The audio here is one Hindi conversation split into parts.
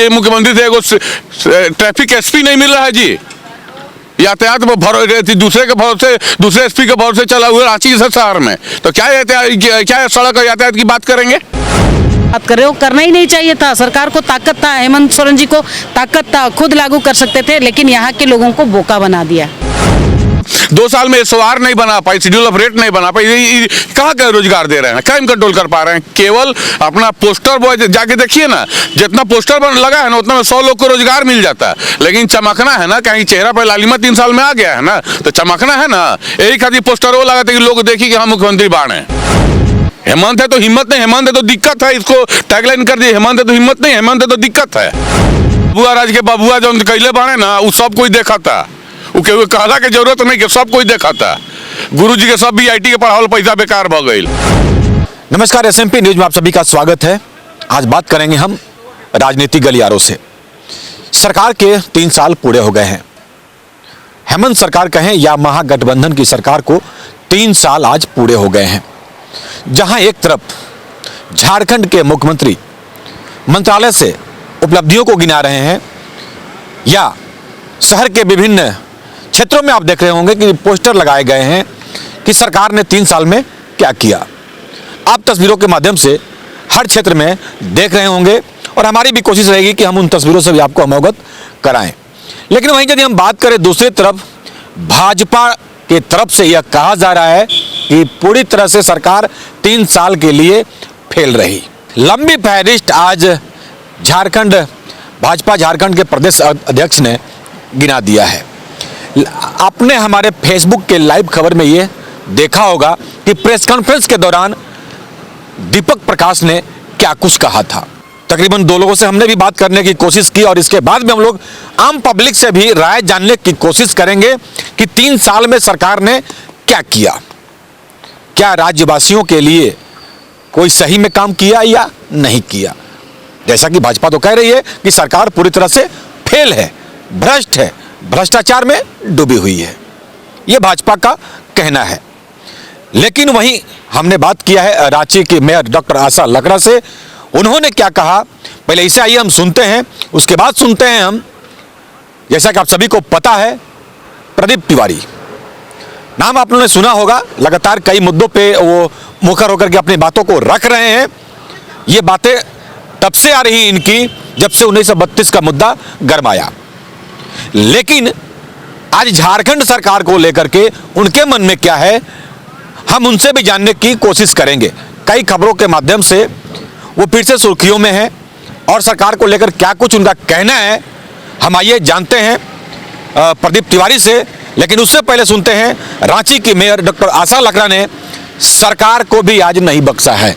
कि मुख्यमंत्री से एगो ट्रैफिक एसपी नहीं मिल रहा है जी। यातायात दूसरे के भरोसे, दूसरे एसपी के भरोसे चला हुआ रांची जैसे शहर में, तो क्या सड़क और यातायात की बात करेंगे? बात कर रहे हो, करना ही नहीं चाहिए था। सरकार को ताकत था, हेमंत सोरेन जी को ताकत था, खुद लागू कर सकते थे, लेकिन यहाँ के लोगों को बोका बना दिया। 2 साल में SOR नहीं बना पाई, शेड्यूल ऑफ रेट नहीं बना पाई, कहाँ का रोजगार दे रहे हैं, क्राइम कंट्रोल कर पा रहे हैं? केवल अपना पोस्टर बॉय जाके देखिए ना, जितना पोस्टर लगा है ना उतना में 100 लोग को रोजगार मिल जाता है। लेकिन चमकना है ना, कहीं चेहरा पर लालिमा 3 साल में आ गया है ना, तो चमकना है ना, यही खातिर पोस्टर वो लगा था कि लोग देखिए कि हम मुख्यमंत्री बाण है। हेमंत है तो हिम्मत नहीं, हेमंत है तो दिक्कत है, इसको टैगलाइन कर दिए, हेमंत है तो हिम्मत नहीं, हेमंत है तो दिक्कत है। बबुआ राज के बबुआ जो कैले बाणे ना, वो सब कोई देखा था, वो कहला के जरूरत नहीं कि सब कोई देखा था। गुरुजी के सब VIT के पढ़ावल पैसा बेकार भ गई। नमस्कार, SMP न्यूज में आप सभी का स्वागत है। आज बात करेंगे हम राजनीतिक गलियारों से। सरकार के 3 साल पूरे हो गए हैं। हेमंत सरकार कहें या महागठबंधन की सरकार को 3 साल आज पूरे हो गए हैं। जहां एक तरफ झारखंड के मुख्यमंत्री मंत्रालय से उपलब्धियों को गिना रहे हैं, या शहर के विभिन्न क्षेत्रों में आप देख रहे होंगे कि पोस्टर लगाए गए हैं कि सरकार ने 3 साल में क्या किया। आप तस्वीरों के माध्यम से हर क्षेत्र में देख रहे होंगे और हमारी भी कोशिश रहेगी कि हम उन तस्वीरों से भी आपको अवगत कराएं। लेकिन वहीं यदि हम बात करें दूसरी तरफ, भाजपा की तरफ से यह कहा जा रहा है कि पूरी तरह से सरकार 3 साल के लिए फेल रही। लंबी फहरिस्त आज भाजपा झारखंड के प्रदेश अध्यक्ष ने गिना दिया है। आपने हमारे फेसबुक के लाइव खबर में ये देखा होगा कि प्रेस कॉन्फ्रेंस के दौरान दीपक प्रकाश ने क्या कुछ कहा था। तकरीबन 2 लोगों से हमने भी बात करने की कोशिश की और इसके बाद में हम लोग आम पब्लिक से भी राय जानने की कोशिश करेंगे कि 3 साल में सरकार ने क्या किया, क्या राज्यवासियों के लिए कोई सही में काम किया या नहीं किया। जैसा कि भाजपा तो कह रही है कि सरकार पूरी तरह से फेल है, भ्रष्ट है, भ्रष्टाचार में डूबी हुई है, यह भाजपा का कहना है। लेकिन वहीं हमने बात किया है रांची की मेयर डॉक्टर आशा लकड़ा से। उन्होंने क्या कहा, पहले इसे आइए हम सुनते हैं, उसके बाद सुनते हैं हम, जैसा कि आप सभी को पता है, प्रदीप तिवारी नाम आप लोगों ने सुना होगा। लगातार कई मुद्दों पे वो मुखर होकर के अपनी बातों को रख रहे हैं। ये बातें तब से आ रही इनकी जब से 1932 का मुद्दा गरमाया। लेकिन आज झारखंड सरकार को लेकर के उनके मन में क्या है, हम उनसे भी जानने की कोशिश करेंगे। कई खबरों के माध्यम से वो फिर से सुर्खियों में है और सरकार को लेकर क्या कुछ उनका कहना है, हम आइए जानते हैं प्रदीप तिवारी से। लेकिन उससे पहले सुनते हैं रांची की मेयर डॉक्टर आशा लकड़ा ने सरकार को भी आज नहीं बख्शा है।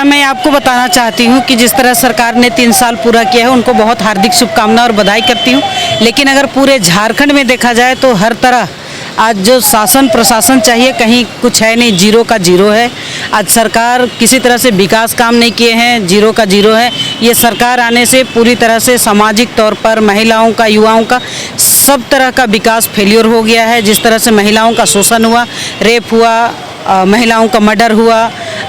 मैं आपको बताना चाहती हूँ कि जिस तरह सरकार ने 3 साल पूरा किया है, उनको बहुत हार्दिक शुभकामनाएं और बधाई करती हूँ। लेकिन अगर पूरे झारखंड में देखा जाए तो हर तरह आज जो शासन प्रशासन चाहिए, कहीं कुछ है नहीं, 0 का 0 है। आज सरकार किसी तरह से विकास काम नहीं किए हैं, 0 का 0 है। ये सरकार आने से पूरी तरह से सामाजिक तौर पर महिलाओं का, युवाओं का, सब तरह का विकास फेल्योर हो गया है। जिस तरह से महिलाओं का शोषण हुआ, रेप हुआ, महिलाओं का मर्डर हुआ,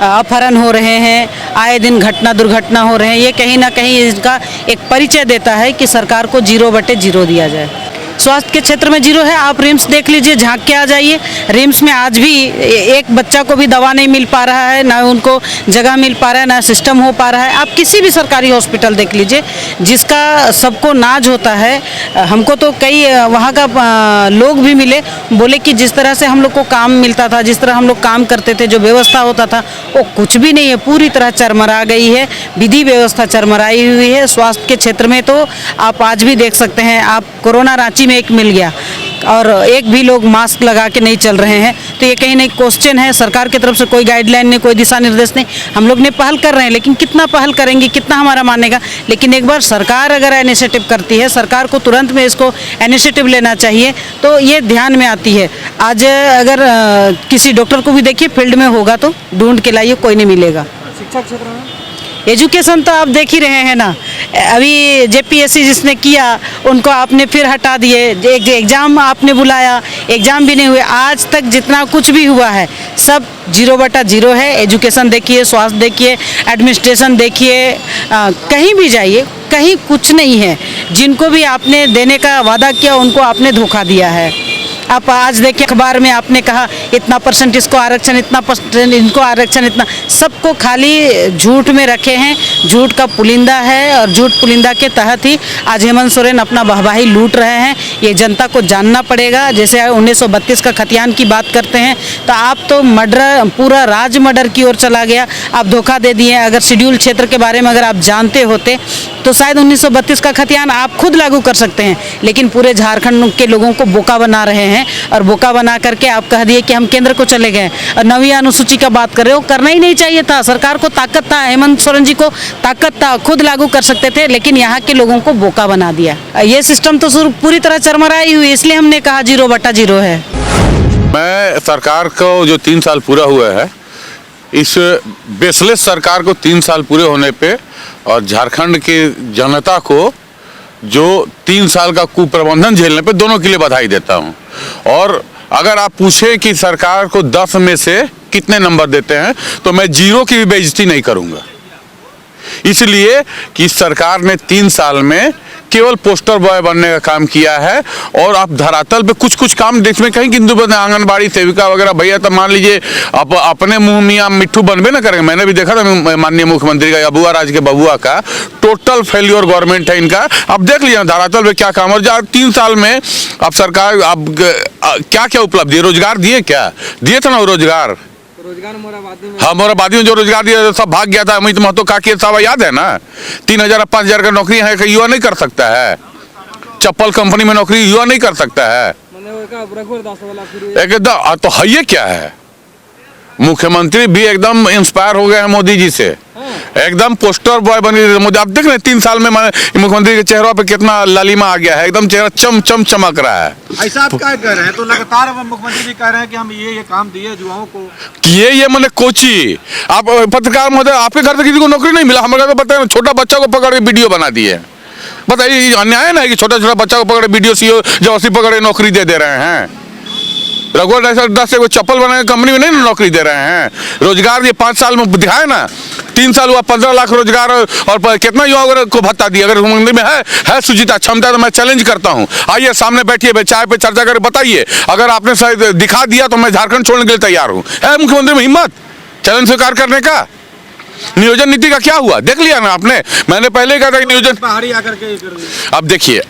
अपहरण हो रहे हैं, आए दिन घटना दुर्घटना हो रहे हैं, ये कहीं ना कहीं इसका एक परिचय देता है कि सरकार को 0/0 दिया जाए। स्वास्थ्य के क्षेत्र में 0 है। आप रिम्स देख लीजिए, झांक के आ जाइए। रिम्स में आज भी एक बच्चा को भी दवा नहीं मिल पा रहा है, ना उनको जगह मिल पा रहा है, ना सिस्टम हो पा रहा है। आप किसी भी सरकारी हॉस्पिटल देख लीजिए, जिसका सबको नाज होता है। हमको तो कई वहाँ का लोग भी मिले, बोले कि जिस तरह से हम लोग को काम मिलता था, जिस तरह हम लोग काम करते थे, जो व्यवस्था होता था, वो कुछ भी नहीं है, पूरी तरह चरमरा गई है। विधि व्यवस्था चरमराई हुई है। स्वास्थ्य के क्षेत्र में तो आप आज भी देख सकते हैं, आप कोरोना रांची में एक मिल गया और एक भी लोग मास्क लगा के नहीं चल रहे हैं। तो ये कहीं ना क्वेश्चन है। सरकार की तरफ से कोई गाइडलाइन नहीं, कोई दिशा निर्देश नहीं। हम लोग ने पहल कर रहे हैं, लेकिन कितना पहल करेंगे, कितना हमारा मानेगा। लेकिन एक बार सरकार अगर इनिशिएटिव करती है, सरकार को तुरंत में इसको इनिशिएटिव लेना चाहिए, तो ये ध्यान में आती है। आज अगर किसी डॉक्टर को भी देखिए, फील्ड में होगा तो ढूंढ के लाइए, कोई नहीं मिलेगा। शिक्षा क्षेत्र में एजुकेशन तो आप देख ही रहे हैं ना। अभी JPSC जिसने किया, उनको आपने फिर हटा दिए। एग्ज़ाम आपने बुलाया, एग्ज़ाम भी नहीं हुए। आज तक जितना कुछ भी हुआ है, सब 0/0 है। एजुकेशन देखिए, स्वास्थ्य देखिए, एडमिनिस्ट्रेशन देखिए, कहीं भी जाइए कहीं कुछ नहीं है। जिनको भी आपने देने का वादा किया उनको आपने धोखा दिया है। आप आज देखिए अखबार में आपने कहा इतना परसेंट इसको आरक्षण, इतना परसेंट इनको आरक्षण, इतना सबको खाली झूठ में रखे हैं। झूठ का पुलिंदा है और झूठ पुलिंदा के तहत ही आज हेमंत सोरेन अपना वाहवाही लूट रहे हैं। ये जनता को जानना पड़ेगा। जैसे 1932 का खतियान की बात करते हैं तो आप तो मर्डर, पूरा राज मर्डर की ओर चला गया। आप धोखा दे दिए। अगर शेड्यूल क्षेत्र के बारे में अगर आप जानते होते तो शायद 1932 का खतियान आप खुद लागू कर सकते हैं, लेकिन पूरे झारखंड के लोगों को बोका बना रहे हैं। और बोका बना करके आप कह दिए कि हम केंद्र को चले गए। और 9वीं अनुसूची का बात कर रहे हो, करना ही नहीं चाहिए था। सरकार को ताकत था, हेमंत सोरेन जी को ताकत था, खुद लागू कर सकते थे, लेकिन यहाँ के लोगों को बोका बना दिया। ये सिस्टम तो पूरी तरह चरमराई हुई, इसलिए हमने कहा 0/0 है। मैं सरकार को जो 3 साल पूरा हुआ है, इस बेसलेस सरकार को 3 साल पूरे होने पे और झारखंड की जनता को जो 3 साल का कुप्रबंधन झेलने पे दोनों के लिए बधाई देता हूं। और अगर आप पूछें कि सरकार को 10 में से कितने नंबर देते हैं तो मैं 0 की भी बेइज्जती नहीं करूंगा, इसलिए कि सरकार ने 3 साल में केवल पोस्टर बॉय बनने का काम किया है। और आप धरातल पे कुछ कुछ काम जिसमें कहीं किंतु आंगनबाड़ी सेविका वगैरह भैया, तो मान लीजिए आप अपने मुंह मियाँ मिट्ठू बनबे ना करेंगे। मैंने भी देखा था माननीय मुख्यमंत्री का, अबुआ राज के बबुआ का, टोटल फेल्योर गवर्नमेंट है इनका। आप देख लीजिए धरातल पे क्या काम। और 3 साल में आप सरकार आप क्या क्या उपलब्धि, रोजगार दिए, क्या दिए थे ना रोजगार? हाँ, मोराबादी में जो रोजगार दिया सब भाग गया था। अमित महतो का केस साहब याद है ना? 3000 और 5000 का नौकरी है कि युवा नहीं कर सकता है? चप्पल कंपनी में नौकरी युवा नहीं कर सकता है? एकदम तो है, ये क्या है? मुख्यमंत्री भी एकदम इंस्पायर हो गए हैं मोदी जी से, एकदम पोस्टर बॉय बन गए मोदी। आप देख रहे हैं 3 साल में मुख्यमंत्री के चेहरे पे कितना लालिमा आ गया है, एकदम चेहरा चम चम चमक रहा है। ऐसा आप क्या कह रहे हैं? तो लगातार मुख्यमंत्री जी कह रहे हैं कि हम ये काम दिए युवाओं को। ये मैंने कोची, आप पत्रकार महोदय, आपके घर से किसी को नौकरी नहीं मिला? हमारे घर में बताए छोटा बच्चा को पकड़ के वीडियो बना दिए। बताइए अन्याय ना है कि छोटा छोटा बच्चा को पकड़े वीडियो सीओ जो 80 पकड़े नौकरी दे रहे हैं। रघुवर ऐसा 10 से कोई चप्पल बनाने कंपनी में नहीं नौकरी दे रहे हैं। रोजगार ये 5 साल में दिखाए ना, 3 साल हुआ 15 लाख रोजगार और कितना युवाओं को भत्ता दिया। अगर मुख्यमंत्री में है सुजीता क्षमता तो मैं चैलेंज करता हूं, आइए सामने बैठिए, चाय पे चर्चा कर बताइए। अगर आपने शायद दिखा दिया तो मैं झारखंड छोड़ने के लिए तैयार हूं। है मुख्यमंत्री में हिम्मत चैलेंज स्वीकार करने का? नियोजन नीति का क्या हुआ देख लिया ना आपने? मैंने पहले कहा था कि नियोजन पहाड़ी आकर के अब देखिए,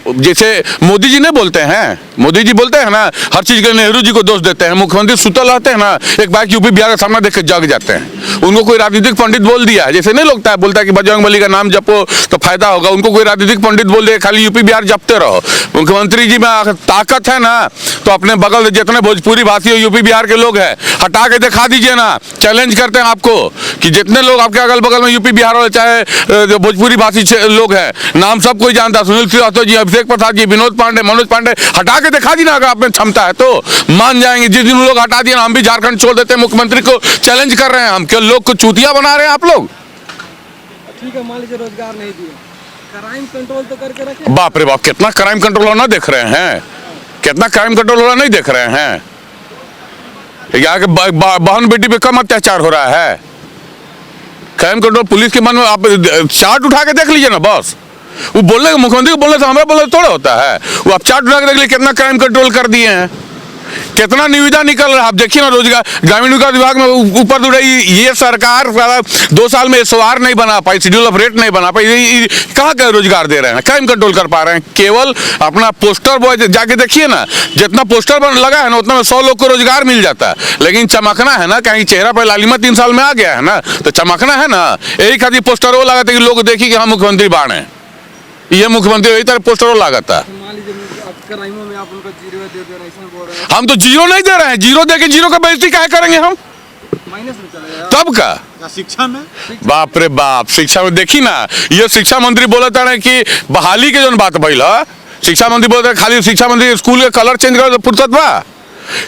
जैसे मोदी जी नहीं बोलते हैं, मोदी जी बोलते हैं ना हर चीज के नेहरू जी को दोष देते हैं। मुख्यमंत्री सुतल रहते हैं ना, एक बार यूपी बिहार का सामना देख के जग जाते हैं। उनको कोई राजनीतिक पंडित बोल दिया है, जैसे नहीं लगता है बोलता है कि बजरंगबली का नाम जपो तो फायदा होगा। उनको कोई राजनीतिक पंडित बोल दे खाली यूपी बिहार जपते रहो। मुख्यमंत्री जी में ताकत है ना, तो अपने बगल से जितने भोजपुरी भाषी यूपी बिहार के लोग हैं हटा के दिखा दीजिए ना। चैलेंज करते हैं आपको कि जितने लोग आपके अगल बगल में यूपी बिहार वाले चाहे जो भोजपुरी भाषी लोग हैं, नाम सब कोई जानता, सुनील श्रीवास्तव जी, अभिषेक प्रसाद जी, विनोद पांडे, मनोज पांडे, हटा के दिखा दी ना। अगर आप में क्षमता है तो मान जाएंगे। जिस दिन लोग हटा दिए हम भी झारखंड छोड़ देते हैं। मुख्यमंत्री को चैलेंज कर रहे हैं हम, क्या लोग को चूतिया बना रहे हैं आप लोग? ठीक है, मान लीजिए रोजगार नहीं दिए, क्राइम कंट्रोल तो करके रखे। बाप रे बाप, कितना क्राइम कंट्रोल होना देख रहे हैं, कितना क्राइम कंट्रोल होना नहीं देख रहे हैं। यहाँ के बहन बेटी पे कम अत्याचार हो रहा है। क्राइम कंट्रोल पुलिस के मन में आप चार्ट उठा के देख लीजिए ना बस। वो बोलने मुख्यमंत्री को बोलने से हमारा बोलने थोड़ा होता है। वो आप चार्ट उठा के देख लीजिए कितना क्राइम कंट्रोल कर दिए हैं, कितना निविदा निकल रहा है। आप देखिए ना रोजगार ग्रामीण विकास विभाग में ऊपर उड़ रही ये सरकार 2 साल में SOR नहीं बना पाई, शेड्यूल ऑफ रेट नहीं बना पाई। कहाँ का रोजगार दे रहे हैं, क्राइम कंट्रोल कर पा रहे हैं? केवल अपना पोस्टर बॉय जाके देखिए ना, जितना पोस्टर लगा है ना उतना में 100 लोग को रोजगार मिल जाता है। लेकिन चमकना है ना, कहीं चेहरा पर लालिमा 3 साल में आ गया है ना, तो चमकना है ना। यही खातिर पोस्टर वो लगाते कि लोग देखिए कि हम मुख्यमंत्री बाढ़ हैं, ये मुख्यमंत्री यही तरह पोस्टर वो लगाता है। हम तो 0 नहीं दे रहे हैं, 0 दे के 0 का बेइज्जती काहे करेंगे हम? माइनस में चले जाए। तब का शिक्षा में, बाप रे बाप, शिक्षा में देखी ना, ये शिक्षा मंत्री बोलता है कि बहाली के जो बात भइल, शिक्षा मंत्री बोलते हैं खाली शिक्षा मंत्री स्कूल के कलर चेंज कर फुर्सत बा।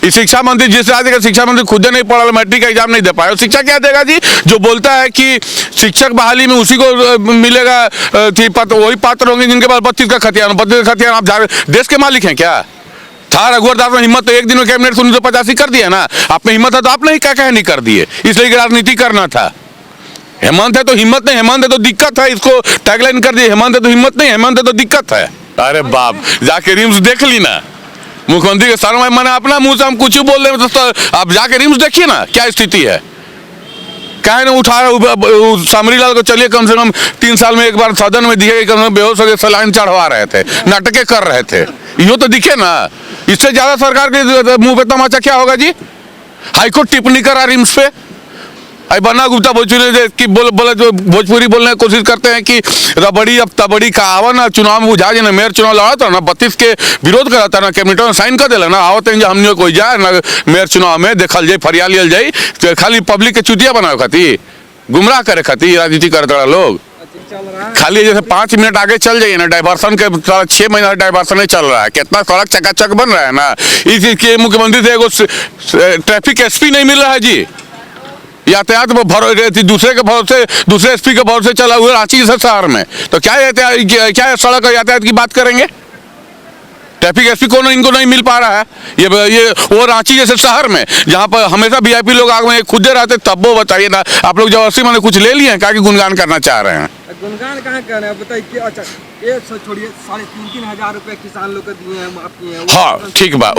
इस शिक्षा मंत्री जिस राज्य का शिक्षा मंत्री खुद नहीं पढ़ा, मैट्रिक का एग्जाम नहीं दे पाया, शिक्षा क्या देगा जी? जो बोलता है कि शिक्षक बहाली में उसी को मिलेगा, वही पात्र होंगे जिनके पास 32 का खतियान। 32 का खतियान आप देश के मालिक हैं क्या? था रघुवर दास में हिम्मत, तो एक दिन में कैबिनेट से 1985 कर दिया ना। आप में हिम्मत है तो आपने ही क्या नहीं कर दिए, इसलिए राजनीति करना था। हेमंत है तो हिम्मत नहीं, हेमंत है तो दिक्कत है, इसको टैगलाइन कर दिए, हेमंत है तो हिम्मत नहीं, हेमंत है तो दिक्कत है। अरे बाप, जाके रिम्स देख ली ना मुख्यमंत्री के सर में, मैंने अपना मुंह से हम कुछ ही बोल रहे हैं, तो आप जाके रिम्स देखिए ना क्या स्थिति है। कहे ना उठा सामरी लाल को, चलिए कम से कम 3 साल में एक बार सदन में दिखे, कम से कम बेहोश होकर सलाइन चढ़वा रहे थे, नाटके कर रहे थे, यो तो दिखे ना। इससे ज्यादा सरकार के मुंह पे तमाचा क्या होगा जी। हाईकोर्ट टिप्पणी करा रिम्स पे, आई बन्ना गुप्ता भोजपुरी की बोले जो भोजपुरी बोलने की कोशिश करते हैं कि रबड़ी अब तबड़ी का आवा ना, चुनाव में बुझा ना, मेयर चुनाव लड़ा था ना, 32 के विरोध करा था ना, कैबिनेट में साइन कर दिला ना, आवत है हमने कोई जाए ना मेयर चुनाव में, देखल जाए फरियाल लियल जाए, तो खाली पब्लिक के चुतिया बनावे खातिर, गुमराह करे खातिर राजनीति करता लोग। खाली जैसे 5 मिनट आगे चल जाइए ना, डाइवर्सन के 6 महीना डाइवर्सन चल रहा है, कितना सड़क चकाचक बन रहा है ना। इस के मुख्यमंत्री से एगो ट्रैफिक एसपी नहीं मिल रहा है जी, यातायात दूसरे के भरोसे, दूसरे एसपी के भरोसे चला हुआ रांची जैसे शहर में, तो क्या सड़क और यातायात की बात करेंगे। ट्रैफिक एसपी को इनको नहीं मिल पा रहा है। ये वो रांची जैसे शहर में जहाँ पर हमेशा वीआईपी लोग आगे खुदे रहते, तब वो बताइए ना, आप लोग जबरदस्ती मैंने कुछ ले लिए हैं, क्या कि गुणगान करना चाह रहे हैं। गुणगान कहाँ कर रहे हैं बताइए। अच्छा ये छोड़िए, 3.5 हज़ार रुपए किसान लोग को दिए हैं, माफ किए हैं। हाँ ठीक बा,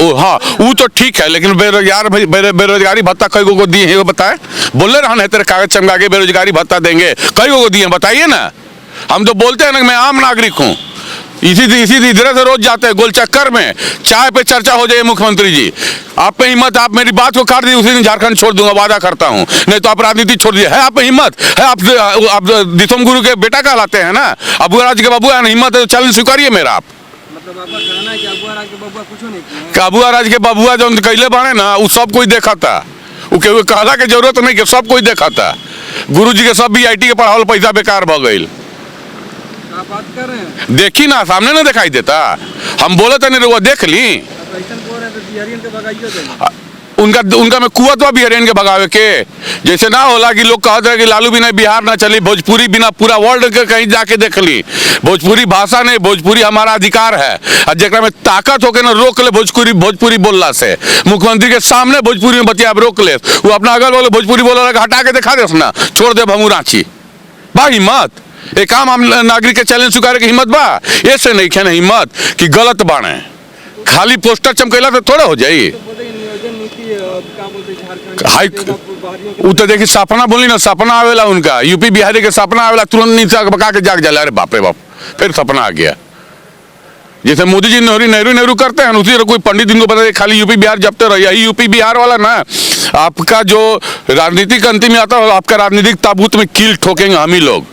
वो तो ठीक है, लेकिन बेरोजगारी भत्ता कई को दिए हैं वो बताए, बोले रहा तेरे कागज चमका के बेरोजगारी भत्ता देंगे, कई को दिए बताइए ना। हम तो बोलते हैं ना मैं आम नागरिक हूँ, इसी इधर से रोज जाते हैं गोल चक्कर में, चाय पे चर्चा हो जाए मुख्यमंत्री जी, आप में हिम्मत, आप मेरी बात को काट दी, उसी दिन झारखंड छोड़ दूंगा, वादा करता हूं, नहीं तो आप राजनीति छोड़ दिए। है आप में हिम्मत है, आप दिसम गुरु के बेटा कहलाते हैं ना, अबुआ राज के बाबू है, हिम्मत है तो चैलेंज स्वीकारिए मेरा। आप मतलब आपका कहना है कि अबुआ राज के बबुआ कुछ नहीं किया, कि अबुआ राज के बबुआ जो कैले बाड़े ना, वो सब कोई देखा था, वो कहला के जरूरत नहीं, कि सब कोई देखा था। गुरु जी के सब भी IT के पढ़ावल पैसा बेकार भ गई। बात कर रहे हैं, देखी ना, सामने ना दिखाई देता, हम बोले तो नहीं, वो देख ली। उनका में कुवत बा बिहारियन के भगावे के, जैसे ना होला कि लोग कहते हैं कि लालू बिना बिहार ना चली, भोजपुरी बिना पूरा वर्ल्ड के कहीं जाके देख ली। भोजपुरी भाषा नहीं, भोजपुरी हमारा अधिकार है, और जेकरा में ताकत होके ना रोक ले भोजपुरी बोलला से। मुख्यमंत्री के सामने भोजपुरी में बतिया रोक ले, वो अपना अगल वाले भोजपुरी बोला हटा के दिखा दे ना, छोड़ दे भमू रांची बा। हिम्मत एक आम नागरिक के चैलेंज स्वीकार की हिम्मत बा, ऐसे नहीं खे हिम्मत कि गलत बाणे, खाली पोस्टर चमकेला तो थोड़ा हो जाई। हाई वो तो देखिए सपना बोली ना, सपना आवेला उनका, यूपी बिहारी के सपना आवेला, तुरंत नीचे बका के जाग जाला, अरे बाप रे बाप, फिर सपना आ गया। जैसे मोदी जी नेहरू करते हैं, उसी तरह कोई पंडित इनको बता दे खाली यूपी बिहार जपते रहो। यही यूपी बिहार वाला ना आपका जो राजनीतिक अंतिम में आता है, आपका राजनीतिक ताबूत में कील ठोकेंगे हम ही लोग।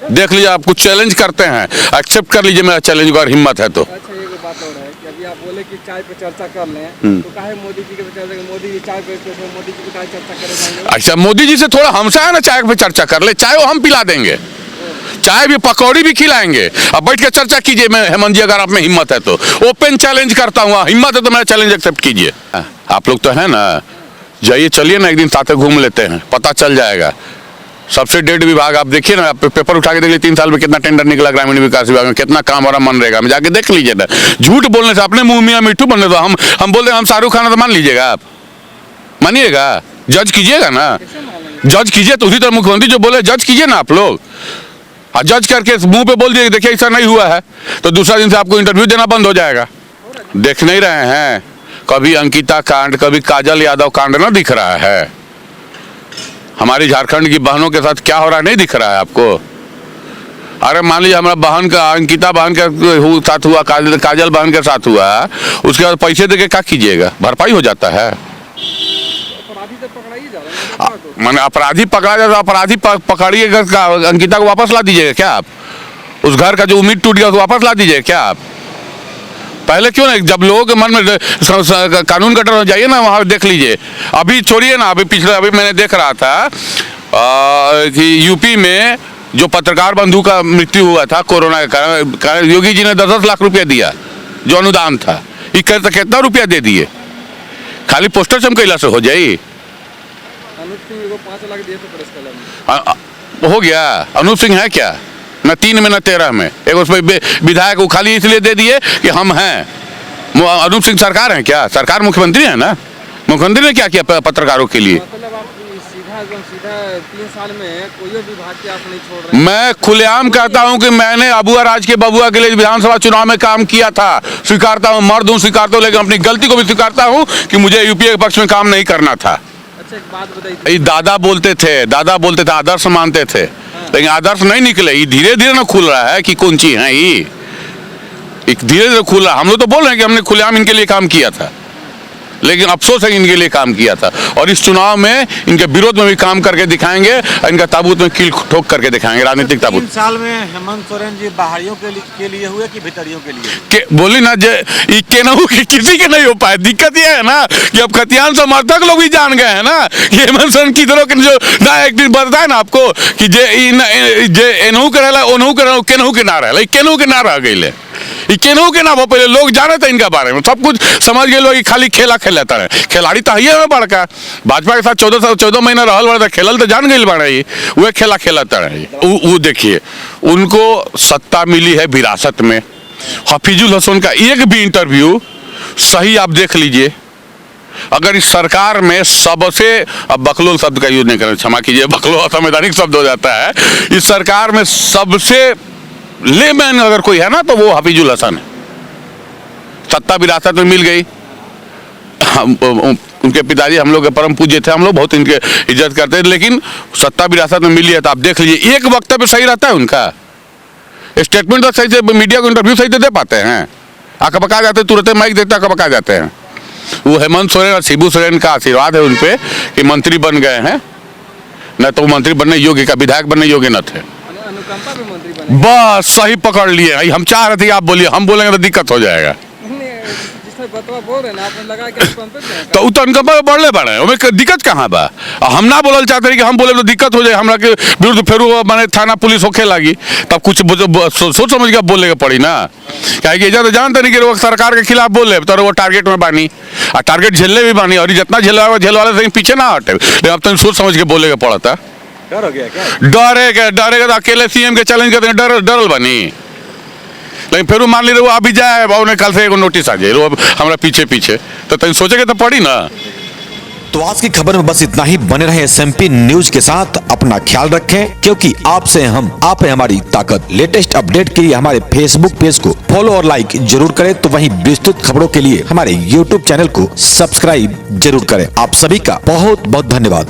देख लीजिए, आप कुछ चैलेंज करते हैं, एक्सेप्ट कर लीजिए मेरा चैलेंज, अगर हिम्मत है तो। अच्छा एक बात और है कि अभी आप बोले कि चाय पे चर्चा कर लें, तो काहे मोदी जी के चर्चा, मोदी जी चाय पे, मोदी जी की चाय चर्चा करे जाएंगे। अच्छा मोदी जी से थोड़ा हमसे है ना, चाय पे चर्चा कर ले, चाय वो हम पिला देंगे, चाय भी पकौड़ी भी खिलाएंगे, अब बैठ के चर्चा कीजिए। मैं हेमंत जी अगर आप में हिम्मत है तो ओपन चैलेंज करता हूँ, हिम्मत है तो मेरा चैलेंज एक्सेप्ट कीजिए। आप लोग तो है ना, जाइए चलिए ना, एक दिन साथ घूम लेते हैं, पता चल जाएगा। सबसे डेट विभाग आप देखिए ना, पेपर उठा के देख लीजिए, 3 साल में कितना टेंडर निकला ग्रामीण विकास विभाग में, कितना काम हो रहा मनरेगा में, जाके देख लीजिए ना। झूठ बोलने से अपने मुंह मियां मिट्टू बनने दो। हम बोल रहे हैं हम शाहरुख खान, तो मान लीजिएगा आप, मानिएगा, जज कीजिएगा ना, जज कीजिए। तो उसी तरह मुख्यमंत्री जो बोले जज कीजिए ना आप लोग, और जज करके मुंह पे बोल दिए देखिए ऐसा नहीं हुआ है, तो दूसरा दिन से आपको इंटरव्यू देना बंद हो जाएगा। देख नहीं रहे हैं, कभी अंकिता कांड, कभी काजल यादव कांड ना दिख रहा है, हमारी झारखंड की बहनों के साथ क्या हो रहा है नहीं दिख रहा है आपको। अरे मान लीजिए हमारा बहन का, अंकिता बहन के साथ हुआ, काजल बहन के साथ हुआ, उसके बाद पैसे देके क्या कीजिएगा, भरपाई हो जाता है। अपराधी तो पकड़ा ही जा रहा है, मैंने अपराधी पकड़ा जाता, अपराधी पकड़िएगा, अंकिता को वापस ला दीजिएगा क्या आप, उस घर का जो उम्मीद टूट गया वापस ला दीजिएगा क्या आप। पहले क्यों नहीं, जब लोगों के मन में कानून का डर हो जाइए ना, वहाँ देख लीजिए। अभी छोड़िए ना, अभी मैंने देख रहा था कि यूपी में जो पत्रकार बंधु का मृत्यु हुआ था कोरोना के कारण, योगी जी ने 10-10 लाख रुपया दिया जो अनुदान था, ये कितना रुपया दे दिए, खाली पोस्टर चमकैला से हो जाए। अनूप सिंह को 5 लाख दिए थे प्रेस क्लब, हो गया। अनूप सिंह है क्या, न 3 में न 13 में, एक उसमें विधायक को खाली इसलिए दे दिए कि हम हैं, अनूप सिंह सरकार है क्या? सरकार मुख्यमंत्री है ना, मुख्यमंत्री ने क्या किया पत्रकारों के लिए? मतलब आप सीधा 3 साल में कोई विभाग के आप नहीं छोड़ रहे हैं। मैं खुलेआम कहता हूं कि मैंने अबुआ राज के बबुआ के लिए विधानसभा चुनाव में काम किया था, स्वीकारता हूं, मर्द हूं, स्वीकारता हूं, लेकिन अपनी गलती को भी स्वीकारता हूं कि मुझे यूपीए के पक्ष में काम नहीं करना था। अच्छा, एक बात बताइए। ये दादा बोलते थे, आदर्श मानते थे, लेकिन आदर्श नहीं निकले। ये धीरे धीरे ना खुल रहा है कि कौन चीज है ये, एक धीरे धीरे खुल रहा। हम लोग तो बोल रहे हैं कि हमने खुलेआम इनके लिए काम किया था, लेकिन अफसोस है इनके लिए काम किया था, और इस चुनाव में इनके विरोध में भी काम करके दिखाएंगे, इनका ताबूत में कील ठोक करके दिखाएंगे, राजनीतिक ताबूत। 3 साल में हेमंत सोरेन जी बाहरियों के लिए हुए कि भीतरियों के लिए? के बोली ना जे ये केनहू के किसी के नहीं हो पाए। दिक्कत ये है ना कि अब खतियान समर्थक लोग भी जान गए हैं ना कि हेमंत सोरेन की तरह के जो ना एक दिन बताए ना आपको कि जे एनहू के रहला ओनहू के रहला केनहू के ना रहला, केनहू के ना रह गइले, ये केनहू के ना हो। पहले लोग जाने थे इनका बारे में, सब कुछ समझ गए लोग, खाली खेला खेलता है। खिलाड़ी तो है में बड़का, भाजपा के साथ 14 महीना रहल बड़ा, खेलल तो जान गई बड़ा, वह खेला खेलता है। वो देखिए उनको सत्ता मिली है विरासत में। हफीजुल हसन का एक भी इंटरव्यू सही आप देख लीजिए। अगर इस सरकार में सबसे, अब बकलोल शब्द का यूज नहीं करना, क्षमा कीजिए, बकलोल असंवैधानिक शब्द हो जाता है। इस सरकार में सबसे लेमैन अगर कोई है ना तो वो हफीजुल हसन है। सत्ता विरासत में मिल गई। उनके पिताजी हम लोग के परम पूज्य थे, हम लोग बहुत इनके इज्जत करते थे, लेकिन सत्ता विरासत में मिली है तो आप देख लीजिए एक वक्तव्य सही रहता है उनका, स्टेटमेंट तो सही से, मीडिया को इंटरव्यू सही से दे पाते हैं, अकबका जाते तुरंत माइक देते अकबका जाते हैं। वो हेमंत सोरेन और शिबू सोरेन का आशीर्वाद है उन पे कि मंत्री बन गए हैं, न तो मंत्री बनने योग्य का, विधायक बनने योग्य न थे। अनुकंपा पे मंत्री बने। बस सही पकड़ लिए। हम चाह रहे थे आप बोलिए, हम बोलेंगे तो दिक्कत हो जाएगा। बतवा बोल रहे हैं आपने लगा कि तो अनुकंपा बढ़ले बढ़े, हमें दिक्कत कहाँ बा? हम ना बोलल चाहते कि हम बोले तो दिक्कत हो जाए, हमरा के विरुद्ध फिर मैंने थाना पुलिस होके लगी, तब कुछ सोच समझ के बोले के पड़ी ना। क्या कि तो जानते नहीं कि वो सरकार के खिलाफ बोले तो वो टारगेट में बानी, और टारगेट झेलने भी बानी, और जितना झेल वाले से पीछे ना हटे, लेकिन अब तो सोच समझ के बोले के पड़ा था। डर हो गया क्या? डरेगा तो अकेले सीएम के चैलेंज करते हैं, डरल बनी। लेकिन फिर मान ली वो अभी जाए उन्हें कल से एक नोटिस आ जाए हमारा पीछे तो तुम सोचेगे तो पड़ी ना। तो आज की खबर में बस इतना ही। बने रहे SMP न्यूज के साथ, अपना ख्याल रखें, क्योंकि आपसे हम, आप है हमारी ताकत। लेटेस्ट अपडेट के लिए हमारे फेसबुक पेज को फॉलो और लाइक जरूर करें, तो वहीं विस्तृत खबरों के लिए हमारे YouTube चैनल को सब्सक्राइब जरूर करें। आप सभी का बहुत बहुत धन्यवाद।